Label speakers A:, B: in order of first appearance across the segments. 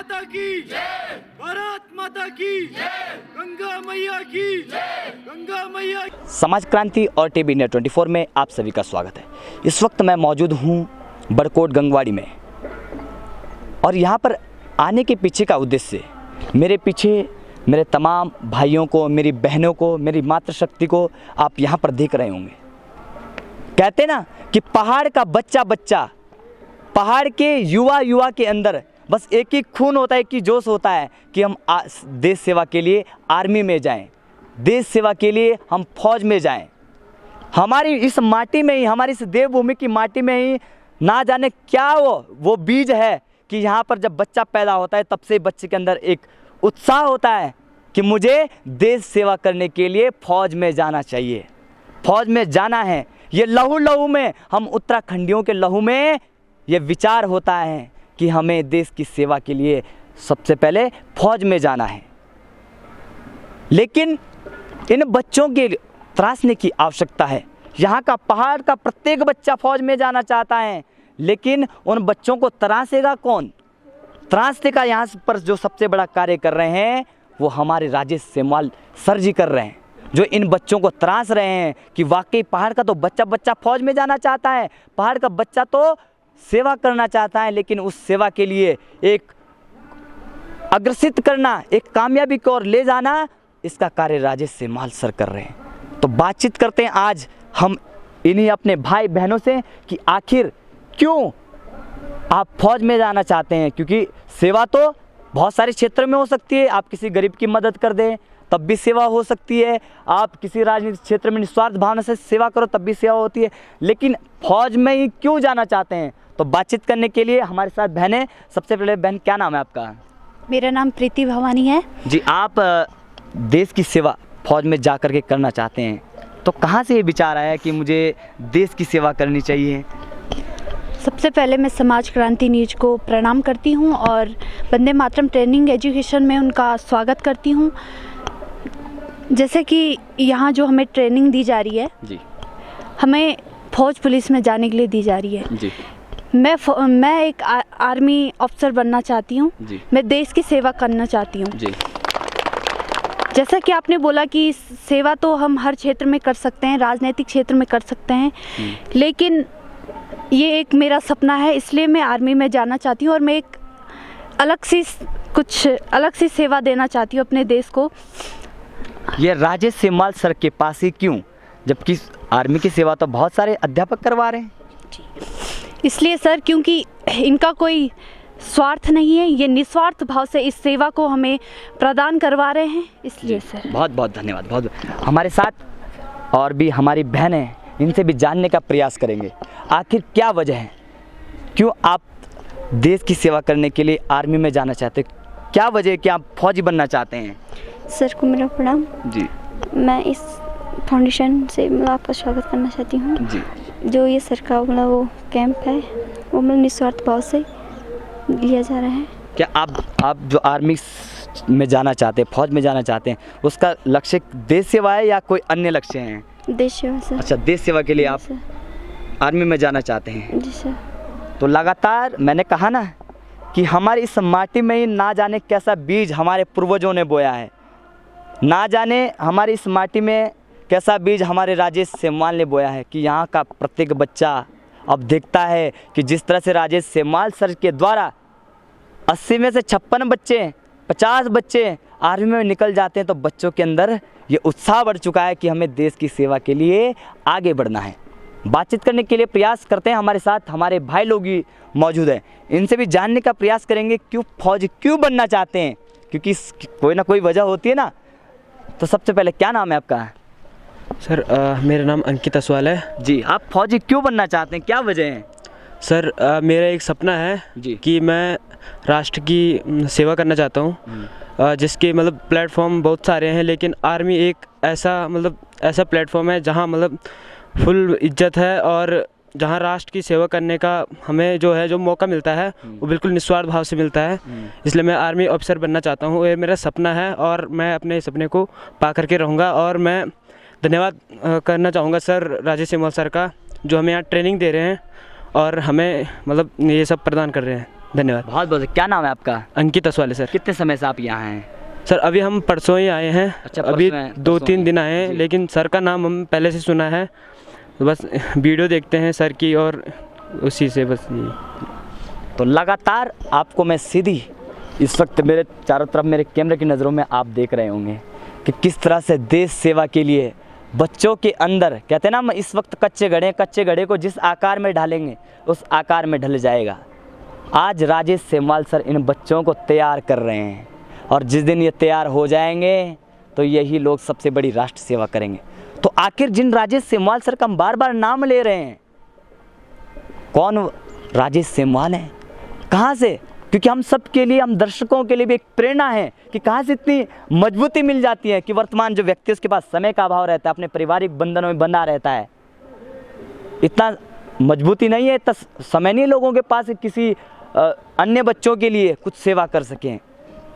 A: माता की जय, भारत माता की जय, गंगा मैया की जय, गंगा मैया।
B: समाज क्रांति और टीवी इंडिया 24 में आप सभी का स्वागत है। इस वक्त मैं मौजूद हूँ बड़कोट गंगवाड़ी में और यहाँ पर आने के पीछे का उद्देश्य, मेरे पीछे मेरे तमाम भाइयों को, मेरी बहनों को, मेरी मातृशक्ति को आप यहाँ पर देख रहे होंगे। कहते ना कि पहाड़ का बच्चा बच्चा, पहाड़ के युवा युवा के अंदर बस एक ही खून होता है, एक ही जोश होता है कि हम देश सेवा के लिए आर्मी में जाएं, देश सेवा के लिए हम फौज में जाएं। हमारी इस माटी में ही, हमारी इस देवभूमि की माटी में ही ना जाने क्या वो बीज है कि यहाँ पर जब बच्चा पैदा होता है तब से बच्चे के अंदर एक उत्साह होता है कि मुझे देश सेवा करने के लिए फौज में जाना चाहिए, फौज में जाना है। ये लहू लहू में, हम उत्तराखंडियों के लहू में ये विचार होता है कि हमें देश की सेवा के लिए सबसे पहले फौज में जाना है। लेकिन इन बच्चों के त्रासने की आवश्यकता है। यहाँ का पहाड़ का प्रत्येक बच्चा फौज में जाना चाहता है, लेकिन उन बच्चों को त्रासेगा कौन? त्रासने का यहाँ पर जो सबसे बड़ा कार्य कर रहे हैं वो हमारे राजेश सेमवाल सर जी कर रहे हैं, जो इन बच्चों को त्रास रहे हैं कि वाकई पहाड़ का तो बच्चा बच्चा फौज में जाना चाहता है, पहाड़ का बच्चा तो सेवा करना चाहता है, लेकिन उस सेवा के लिए एक अग्रसित करना, एक कामयाबी की ओर ले जाना, इसका कार्य राजेश सेमवाल सर कर रहे हैं। तो बातचीत करते हैं आज हम इन्हीं अपने भाई बहनों से कि आखिर क्यों आप फौज में जाना चाहते हैं। क्योंकि सेवा तो बहुत सारे क्षेत्रों में हो सकती है, आप किसी गरीब की मदद कर दें तब भी सेवा हो सकती है, आप किसी राजनीतिक क्षेत्र में निस्वार्थ भावना से सेवा करो तब भी सेवा होती है, लेकिन फौज में ही क्यों जाना चाहते हैं? तो बातचीत करने के लिए हमारे साथ बहनें। सबसे पहले बहन, क्या नाम है आपका?
C: मेरा नाम प्रीति भवानी है
B: जी। आप देश की सेवा फौज में जा कर के करना चाहते हैं, तो कहाँ से ये विचार आया कि मुझे देश की सेवा करनी चाहिए?
C: सबसे पहले मैं समाज क्रांति न्यूज को प्रणाम करती हूँ और वंदे मातरम ट्रेनिंग एजुकेशन में उनका स्वागत करती हूँ। जैसे कि यहाँ जो हमें ट्रेनिंग दी जा रही है
B: जी,
C: हमें फौज पुलिस में जाने के लिए दी जा रही है
B: जी।
C: मैं एक आर्मी अफसर बनना चाहती हूँ, मैं देश की सेवा करना चाहती हूँ
B: जी।
C: जैसा कि आपने बोला कि सेवा तो हम हर क्षेत्र में कर सकते हैं, राजनीतिक क्षेत्र में कर सकते हैं, लेकिन ये एक मेरा सपना है, इसलिए मैं आर्मी में जाना चाहती हूँ और मैं एक अलग सी सेवा देना चाहती हूँ अपने देश को।
B: ये राजेश सेमवाल सर के पास ही क्यों, जबकि आर्मी की सेवा तो बहुत सारे अध्यापक करवा रहे हैं?
C: इसलिए सर, क्योंकि इनका कोई स्वार्थ नहीं है, ये निस्वार्थ भाव से इस सेवा को हमें प्रदान करवा रहे हैं, इसलिए सर।
B: बहुत बहुत धन्यवाद। बहुत हमारे साथ और भी हमारी बहन हैं, इनसे भी जानने का प्रयास करेंगे आखिर क्या वजह है, क्यों आप देश की सेवा करने के लिए आर्मी में जाना चाहते हैं? क्या वजह है कि आप फौजी बनना चाहते हैं?
D: सर को मेरा प्रणाम
B: जी।
D: मैं इस फाउंडेशन से आपका स्वागत करना चाहती हूँ
B: जी।
D: जो ये सर का वो कैंप है वो निस्वार्थ भाव से लिया जा रहा है।
B: क्या आप जो आर्मी में जाना चाहते हैं, फौज में जाना चाहते हैं, उसका लक्ष्य देश सेवा है या कोई अन्य लक्ष्य हैं?
D: देश सेवा सर।
B: अच्छा, देश सेवा के लिए आप आर्मी में जाना चाहते हैं?
D: जी सर।
B: तो लगातार मैंने कहा ना कि हमारी इस माटी में ही ना जाने कैसा बीज हमारे पूर्वजों ने बोया है, ना जाने हमारी इस माटी में कैसा बीज हमारे राजेश सेमवाल ने बोया है कि यहाँ का प्रत्येक बच्चा अब देखता है कि जिस तरह से राजेश सेमवाल सर के द्वारा 80 में से 56 बच्चे, 50 बच्चे आर्मी में निकल जाते हैं, तो बच्चों के अंदर ये उत्साह बढ़ चुका है कि हमें देश की सेवा के लिए आगे बढ़ना है। बातचीत करने के लिए प्रयास करते हैं, हमारे साथ हमारे भाई लोग भी मौजूद हैं, इनसे भी जानने का प्रयास करेंगे क्यों फौज क्यों बनना चाहते हैं, क्योंकि कोई ना कोई वजह होती है ना। तो सबसे पहले क्या नाम है आपका?
E: सर मेरा नाम अंकित असवाल है।
B: जी। आप फौजी क्यों बनना चाहते हैं, क्या वजह है?
E: सर मेरा एक सपना है
B: जी
E: कि मैं राष्ट्र की सेवा करना चाहता हूँ, जिसके मतलब प्लेटफॉर्म बहुत सारे हैं, लेकिन आर्मी एक ऐसा प्लेटफॉर्म है जहाँ मतलब फुल इज्जत है और जहाँ राष्ट्र की सेवा करने का हमें जो मौका मिलता है वो बिल्कुल निस्वार्थ भाव से मिलता है। इसलिए मैं आर्मी ऑफिसर बनना चाहता हूँ, ये मेरा सपना है और मैं अपने सपने को पा करके रहूँगा। और मैं धन्यवाद करना चाहूँगा सर राजेश सेमवाल सर का, जो हमें यहाँ ट्रेनिंग दे रहे हैं और हमें मतलब ये सब प्रदान कर रहे हैं। धन्यवाद।
B: बहुत बहुत क्या नाम है आपका?
E: अंकित असवाले सर।
B: कितने समय से आप यहाँ हैं?
E: सर अभी हम परसों ही आए हैं।
B: अच्छा,
E: अभी
B: परसों हैं,
E: 2-3
B: परसों
E: दिन
B: हैं।
E: आए हैं,
B: जी।
E: लेकिन सर का नाम हम पहले से सुना है, तो बस वीडियो देखते हैं सर की और उसी से बस यही।
B: तो लगातार आपको मैं सीधी इस वक्त मेरे चारों तरफ मेरे कैमरे की नज़रों में आप देख रहे होंगे कि किस तरह से देश सेवा के लिए बच्चों के अंदर, कहते हैं ना, हम इस वक्त कच्चे घड़े को जिस आकार में ढालेंगे उस आकार में ढल जाएगा। आज राजेश सेमवाल सर इन बच्चों को तैयार कर रहे हैं और जिस दिन ये तैयार हो जाएंगे तो यही लोग सबसे बड़ी राष्ट्र सेवा करेंगे। तो आखिर जिन राजेश सेमवाल सर का हम बार बार नाम ले रहे हैं, कौन राजेश सेमवाल हैं, कहाँ से? क्योंकि हम सब के लिए, हम दर्शकों के लिए भी एक प्रेरणा है कि कहाँ से इतनी मजबूती मिल जाती है कि वर्तमान जो व्यक्ति उसके पास समय का अभाव रहता है, अपने पारिवारिक बंधनों में बंधा रहता है, इतना मजबूती नहीं है, इतना समय नहीं लोगों के पास किसी अन्य बच्चों के लिए कुछ सेवा कर सकें।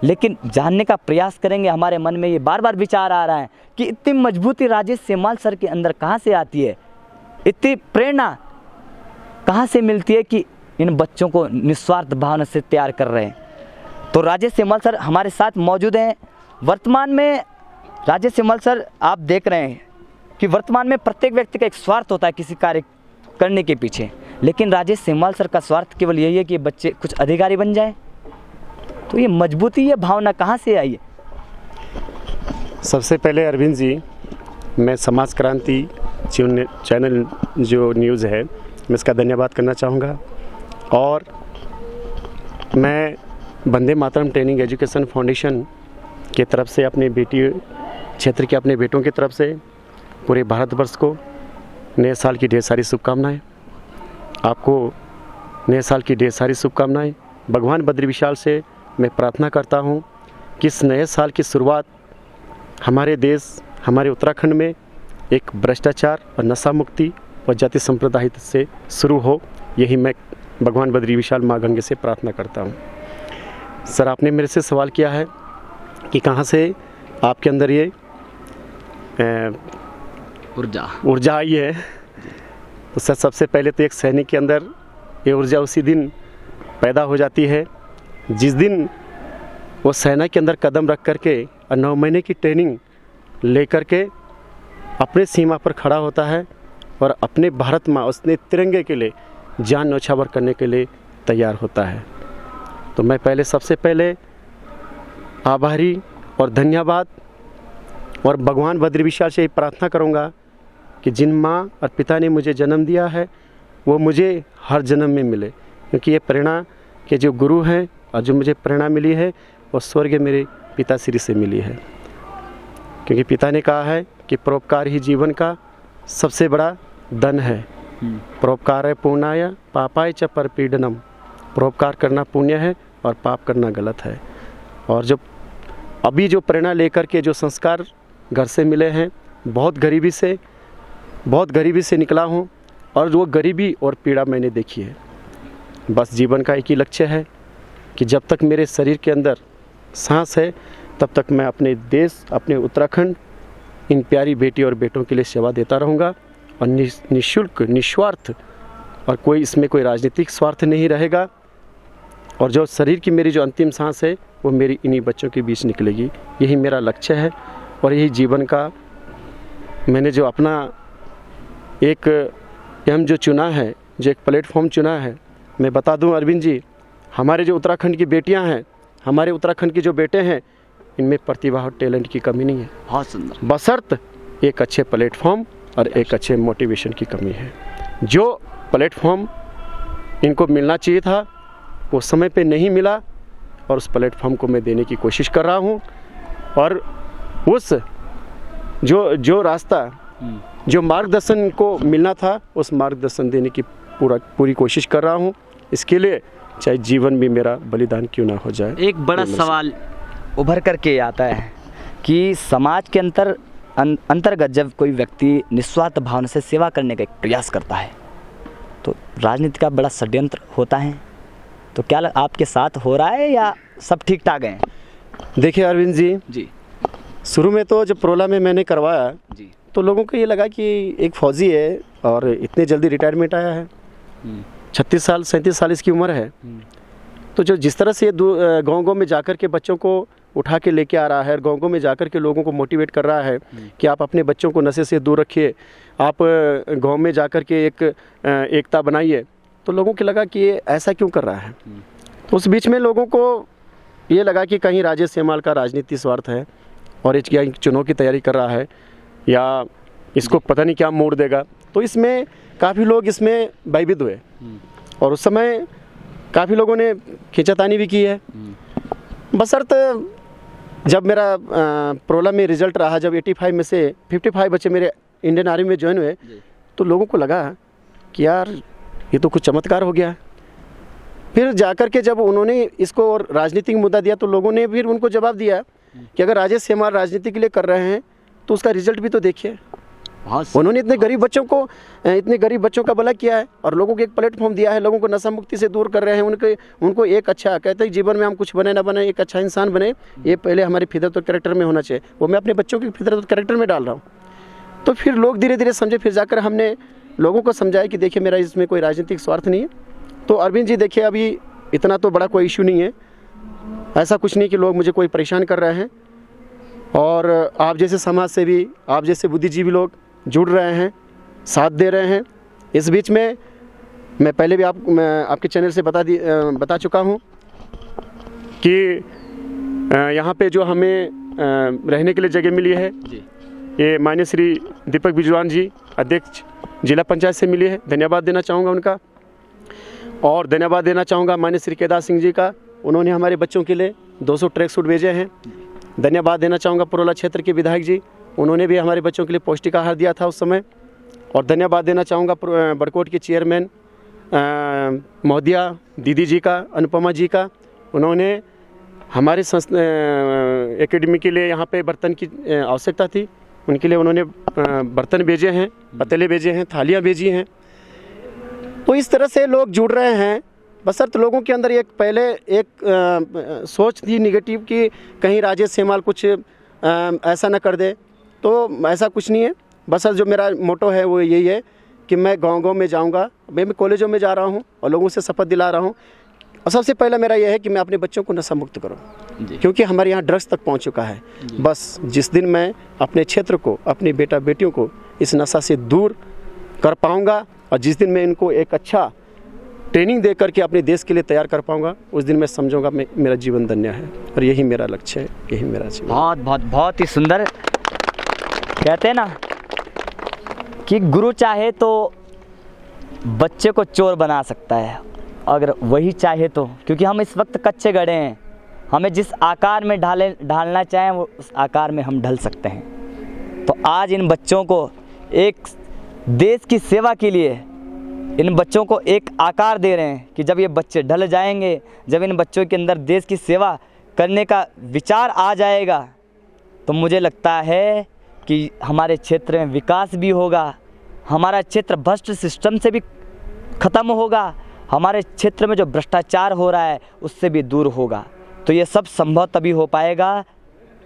B: लेकिन जानने का प्रयास करेंगे। हमारे मन में ये बार बार विचार आ रहा है कि इतनी मजबूती राजेश सेमवाल सर के अंदर कहाँ से आती है, इतनी प्रेरणा कहाँ से मिलती है कि इन बच्चों को निस्वार्थ भावना से तैयार कर रहे हैं। तो राजेश सेमवाल सर हमारे साथ मौजूद हैं। वर्तमान में राजेश सेमवाल सर, आप देख रहे हैं कि वर्तमान में प्रत्येक व्यक्ति का एक स्वार्थ होता है किसी कार्य करने के पीछे, लेकिन राजेश सेमवाल सर का स्वार्थ केवल यही है कि बच्चे कुछ अधिकारी बन जाए। तो ये मजबूती, ये भावना कहाँ से आई है?
F: सबसे पहले अरविंद जी, मैं समाज क्रांति चैनल जो न्यूज़ है, मैं इसका धन्यवाद करना चाहूँगा। और मैं Vande Mataram training education foundation के तरफ से अपने बेटी क्षेत्र के अपने बेटों की तरफ से पूरे भारतवर्ष को नए साल की ढेर सारी शुभकामनाएं। आपको नए साल की ढेर सारी शुभकामनाएं। भगवान बद्री विशाल से मैं प्रार्थना करता हूं कि इस नए साल की शुरुआत हमारे देश, हमारे उत्तराखंड में एक भ्रष्टाचार और नशा मुक्ति और जाति संप्रदाय से शुरू हो। यही मैं भगवान बद्री विशाल माँ गंगे से प्रार्थना करता हूँ। सर, आपने मेरे से सवाल किया है कि कहाँ से आपके अंदर ये ऊर्जा आई है। तो सर, सबसे पहले तो एक सैनिक के अंदर ये ऊर्जा उसी दिन पैदा हो जाती है जिस दिन वो सेना के अंदर कदम रख करके और 9 महीने की ट्रेनिंग लेकर के अपने सीमा पर खड़ा होता है और अपने भारत माँ, उसने तिरंगे के लिए जान न्यौछावर करने के लिए तैयार होता है। तो मैं पहले सबसे पहले आभारी और धन्यवाद और भगवान बद्री विशाल से ही प्रार्थना करूँगा कि जिन माँ और पिता ने मुझे जन्म दिया है वो मुझे हर जन्म में मिले, क्योंकि ये प्रेरणा के जो गुरु हैं और जो मुझे प्रेरणा मिली है वो स्वर्ग मेरे पिताश्री से मिली है। क्योंकि पिता ने कहा है कि परोपकार ही जीवन का सबसे बड़ा धन है। परोपकार पुण्याय पापाय च परपीडनम। परोपकार करना पुण्य है और पाप करना गलत है। और जो अभी जो प्रेरणा लेकर के जो संस्कार घर से मिले हैं, बहुत गरीबी से निकला हूँ और वो गरीबी और पीड़ा मैंने देखी है। बस जीवन का एक ही लक्ष्य है कि जब तक मेरे शरीर के अंदर सांस है तब तक मैं अपने देश, अपने उत्तराखंड, इन प्यारी बेटी और बेटों के लिए सेवा देता रहूँगा और निःशुल्क, निस्वार्थ, और कोई इसमें कोई राजनीतिक स्वार्थ नहीं रहेगा। और जो शरीर की मेरी जो अंतिम सांस है वो मेरी इन्हीं बच्चों के बीच निकलेगी। यही मेरा लक्ष्य है और यही जीवन का मैंने जो अपना एक एम जो चुना है, जो एक प्लेटफॉर्म चुना है। मैं बता दूं अरविंद जी, हमारे जो उत्तराखंड की बेटियां हैं, हमारे उत्तराखंड के जो बेटे हैं, इनमें प्रतिभा और टैलेंट की कमी नहीं है।
B: बहुत सुंदर।
F: बशर्त एक अच्छे प्लेटफॉर्म और एक अच्छे मोटिवेशन की कमी है। जो प्लेटफॉर्म इनको मिलना चाहिए था वो समय पे नहीं मिला और उस प्लेटफॉर्म को मैं देने की कोशिश कर रहा हूँ। और उस जो रास्ता, जो मार्गदर्शन को मिलना था, उस मार्गदर्शन देने की पूरी कोशिश कर रहा हूँ। इसके लिए चाहे जीवन भी मेरा बलिदान क्यों ना हो जाए।
B: एक बड़ा सवाल उभर करके आता है कि समाज के अंतर्गत जब कोई व्यक्ति निस्वार्थ भावना से सेवा करने का एक प्रयास करता है तो राजनीति का बड़ा षड्यंत्र होता है। तो क्या आपके साथ हो रहा है या सब ठीक ठाक है?
F: देखिए अरविंद जी, शुरू में तो जब प्रोला में मैंने करवाया
B: जी,
F: तो लोगों को ये लगा कि एक फ़ौजी है और इतने जल्दी रिटायरमेंट आया है, 36 साल 37 साल इसकी उम्र है, तो जो जिस तरह से गाँव में जाकर के बच्चों को उठा के लेके आ रहा है, गाँव में जाकर के लोगों को मोटिवेट कर रहा है कि आप अपने बच्चों को नशे से दूर रखिए, आप गाँव में जाकर के एक एकता बनाइए, तो लोगों को लगा कि ये ऐसा क्यों कर रहा है। तो उस बीच में लोगों को ये लगा कि कहीं राजेश सेमवाल का राजनीतिक स्वार्थ है और ये चुनाव की तैयारी कर रहा है या इसको पता नहीं क्या मोड़ देगा। तो इसमें काफ़ी लोग इसमें भयभीत हुए और उस समय काफ़ी लोगों ने खींचातानी भी की है। बशर्ते जब मेरा प्रोला में रिज़ल्ट रहा, जब 85 में से 55 बच्चे मेरे इंडियन आर्मी में ज्वाइन हुए, तो लोगों को लगा कि यार ये तो कुछ चमत्कार हो गया। फिर जाकर के जब उन्होंने इसको और राजनीतिक मुद्दा दिया तो लोगों ने फिर उनको जवाब दिया कि अगर राजेश सेमवाल राजनीति के लिए कर रहे हैं तो उसका रिजल्ट भी तो देखिए। उन्होंने इतने गरीब बच्चों का भला किया है और लोगों को एक प्लेटफॉर्म दिया है, लोगों को नशा मुक्ति से दूर कर रहे हैं। उनको एक अच्छा कहते हैं जीवन में हम कुछ बने ना बने, एक अच्छा इंसान बने, ये पहले हमारी फितरत और कैरेक्टर में होना चाहिए। वो मैं अपने बच्चों की फितरत और कैरेक्टर में डाल रहा हूँ। तो फिर लोग धीरे धीरे समझे। फिर जाकर हमने लोगों को समझाया कि देखिए मेरा इसमें कोई राजनीतिक स्वार्थ नहीं है। तो अरविंद जी देखिए अभी इतना तो बड़ा कोई इशू नहीं है, ऐसा कुछ नहीं कि लोग मुझे कोई परेशान कर रहे हैं। और आप जैसे समाज से भी, आप जैसे बुद्धिजीवी लोग जुड़ रहे हैं, साथ दे रहे हैं। इस बीच में मैं पहले भी मैं आपके चैनल से बता चुका हूँ कि यहाँ पे जो हमें रहने के लिए जगह मिली है ये माननीय श्री दीपक बिजवान जी अध्यक्ष जिला पंचायत से मिली है। धन्यवाद देना चाहूँगा उनका। और धन्यवाद देना चाहूँगा माननीय श्री केदार सिंह जी का, उन्होंने हमारे बच्चों के लिए 200 ट्रैक सूट भेजे हैं। धन्यवाद देना चाहूँगा पुरोला क्षेत्र के विधायक जी, उन्होंने भी हमारे बच्चों के लिए पौष्टिक आहार दिया था उस समय। और धन्यवाद देना चाहूँगा बड़कोट के चेयरमैन महोदया दीदी जी का, अनुपमा जी का, उन्होंने हमारे एकेडमी के लिए यहाँ पे बर्तन की आवश्यकता थी, उनके लिए उन्होंने बर्तन भेजे हैं, पतीले भेजे हैं, थालियाँ भेजी हैं। तो इस तरह से लोग जुड़ रहे हैं। बशर्ते लोगों के अंदर एक सोच थी निगेटिव कि कहीं राजेश सेमवाल कुछ ऐसा ना कर दे, तो ऐसा कुछ नहीं है। बस जो मेरा मोटो है वो यही है कि मैं गांव में जाऊंगा। मैं कॉलेजों में जा रहा हूं और लोगों से शपथ दिला रहा हूं। और सबसे पहला मेरा यह है कि मैं अपने बच्चों को नशा मुक्त करूं, क्योंकि हमारे यहाँ ड्रग्स तक पहुंच चुका है। बस जिस दिन मैं अपने क्षेत्र को, अपने बेटा बेटियों को इस नशा से दूर कर पाऊँगा और जिस दिन मैं इनको एक अच्छा ट्रेनिंग दे करके अपने देश के लिए तैयार कर पाऊँगा, उस दिन मैं समझूंगा मेरा जीवन धन्य है। और यही मेरा लक्ष्य है, यही मेरा जीवन।
B: बहुत ही सुंदर। कहते हैं ना कि गुरु चाहे तो बच्चे को चोर बना सकता है, अगर वही चाहे तो, क्योंकि हम इस वक्त कच्चे गड़े हैं, हमें जिस आकार में ढालना चाहें वो उस आकार में हम ढल सकते हैं। तो आज इन बच्चों को एक देश की सेवा के लिए इन बच्चों को एक आकार दे रहे हैं कि जब ये बच्चे ढल जाएंगे, जब इन बच्चों के अंदर देश की सेवा करने का विचार आ जाएगा, तो मुझे लगता है कि हमारे क्षेत्र में विकास भी होगा, हमारा क्षेत्र भ्रष्ट सिस्टम से भी ख़त्म होगा, हमारे क्षेत्र में जो भ्रष्टाचार हो रहा है उससे भी दूर होगा। तो ये सब संभव तभी हो पाएगा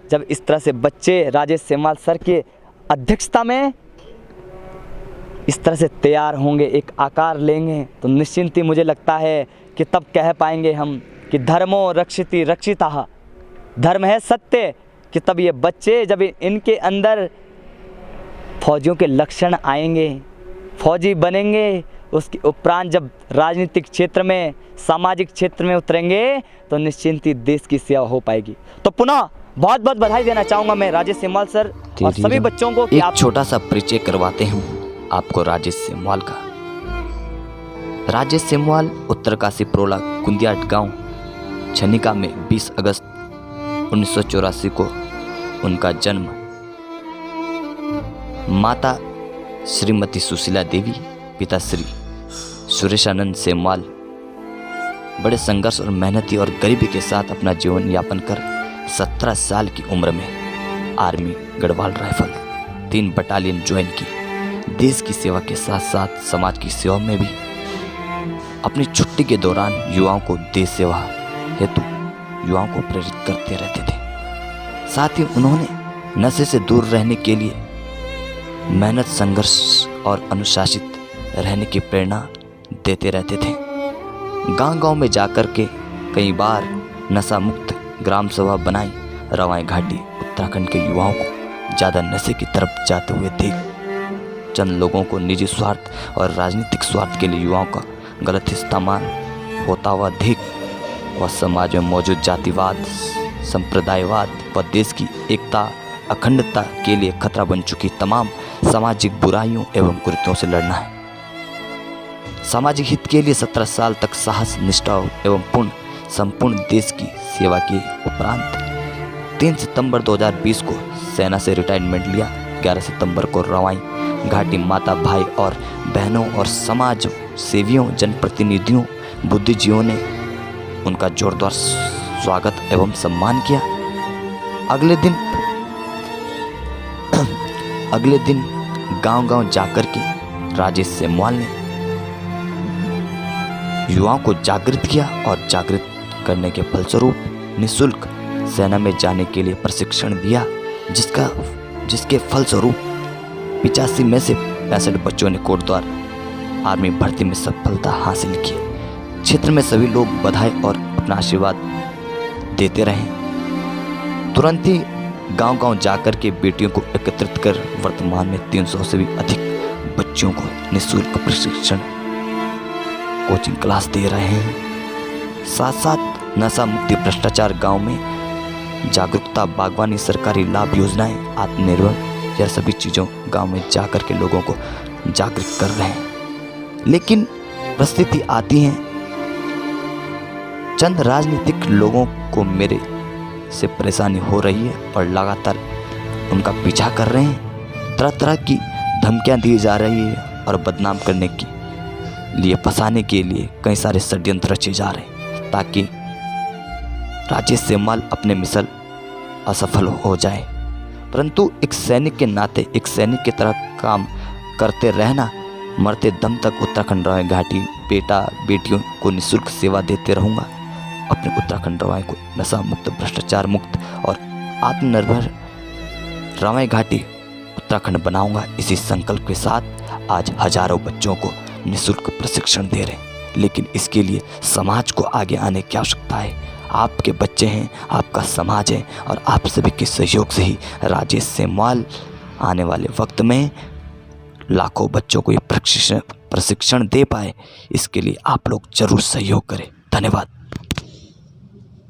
B: जब इस तरह से बच्चे राजेश सेमवाल सर के अध्यक्षता में इस तरह से तैयार होंगे, एक आकार लेंगे, तो निश्चिंत ही मुझे लगता है कि तब कह पाएंगे हम कि धर्मो रक्षिति रक्षिता, धर्म है सत्य, कि तब ये बच्चे जब इनके अंदर फौजियों के लक्षण आएंगे, फौजी बनेंगे, उसके उपरांत जब राजनीतिक क्षेत्र में, सामाजिक क्षेत्र में उतरेंगे, तो निश्चिंत ही देश की सेवा हो पाएगी। तो पुनः बहुत बहुत बधाई देना चाहूँगा मैं राजेश सेमवाल सर और सभी बच्चों को कि
G: एक छोटा सा परिचय करवाते हैं आपको राजेश सेमवाल का। राजेश सेमवाल उत्तरकाशी प्रोला कुंदियाट गांव छनिका में 20 अगस्त 1984 को उनका जन्म। माता श्रीमती सुशीला देवी, पिता श्री सुरेशानंद सेमवाल बड़े संघर्ष और मेहनती और गरीबी के साथ अपना जीवन यापन कर 17 साल की उम्र में army Garhwal rifle 3 battalion join की। देश की सेवा के साथ साथ समाज की सेवा में भी अपनी छुट्टी के दौरान युवाओं को देश सेवा हेतु युवाओं को प्रेरित करते रहते थे। साथ ही उन्होंने नशे से दूर रहने के लिए मेहनत, संघर्ष और अनुशासित रहने की प्रेरणा देते रहते थे। गांव-गांव में जाकर के कई बार नशा मुक्त ग्राम सभा बनाई। रवाएं घाटी उत्तराखंड के युवाओं को ज़्यादा नशे की तरफ जाते हुए देख चंद लोगों को निजी स्वार्थ और राजनीतिक स्वार्थ के लिए युवाओं का गलत इस्तेमाल होता हुआ देख वह समाज में मौजूद जातिवाद, संप्रदायवाद व देश की एकता अखंडता के लिए खतरा बन चुकी तमाम सामाजिक बुराइयों एवं कुरीतियों से लड़ना है। सामाजिक हित के लिए 17 साल तक साहस, निष्ठा एवं संपूर्ण देश की सेवा के उपरांत 3 सितंबर 2020 को सेना से रिटायरमेंट लिया। 11 सितंबर को रवाई घाटी माता, भाई और बहनों और समाज सेवियों, जनप्रतिनिधियों, बुद्धिजीवियों ने उनका जोरदार स्वागत एवं सम्मान किया। अगले दिन गांव-गांव जाकर के राजेश सेमवाल ने युवाओं को जागृत किया और जागृत करने के फलस्वरूप निःशुल्क सेना में जाने के लिए प्रशिक्षण दिया, जिसके फलस्वरूप 85 में से 65 बच्चों ने कोटद्वार आर्मी भर्ती में सफलता हासिल की। क्षेत्र में सभी लोग बधाई और अपना आशीर्वाद देते रहे। तुरंत ही गांव-गांव जाकर के बेटियों को एकत्रित कर वर्तमान में 300 से भी अधिक बच्चों को निःशुल्क प्रशिक्षण कोचिंग क्लास दे रहे हैं। साथ साथ नशा मुक्ति, भ्रष्टाचार, गांव में जागरूकता, बागवानी, सरकारी लाभ योजनाएं, आत्मनिर्भर, यह सभी चीज़ों गांव में जाकर के लोगों को जागरूक कर रहे हैं। लेकिन परिस्थिति आती है, चंद राजनीतिक लोगों को मेरे से परेशानी हो रही है और लगातार उनका पीछा कर रहे हैं। तरह तरह की धमकियां दी जा रही है और बदनाम करने के लिए, फंसाने के लिए कई सारे षड्यंत्र रचे जा रहे हैं ताकि राजेश सेमवाल अपने मिशन असफल हो जाए। परंतु एक सैनिक के नाते, एक सैनिक की तरह काम करते रहना, मरते दम तक उत्तराखंड रवाएं घाटी बेटा बेटियों को निःशुल्क सेवा देते रहूँगा। अपने उत्तराखंड रवाएं को नशा मुक्त, भ्रष्टाचार मुक्त और आत्मनिर्भर रवाएं घाटी उत्तराखंड बनाऊंगा। इसी संकल्प के साथ आज हजारों बच्चों को निःशुल्क प्रशिक्षण दे रहे हैं। लेकिन इसके लिए समाज को आगे आने की आवश्यकता है। आपके बच्चे हैं, आपका समाज है और आप सभी के सहयोग से ही राजेश सेमवाल आने वाले वक्त में लाखों बच्चों को ये प्रशिक्षण दे पाए। इसके लिए आप लोग जरूर सहयोग करें। धन्यवाद।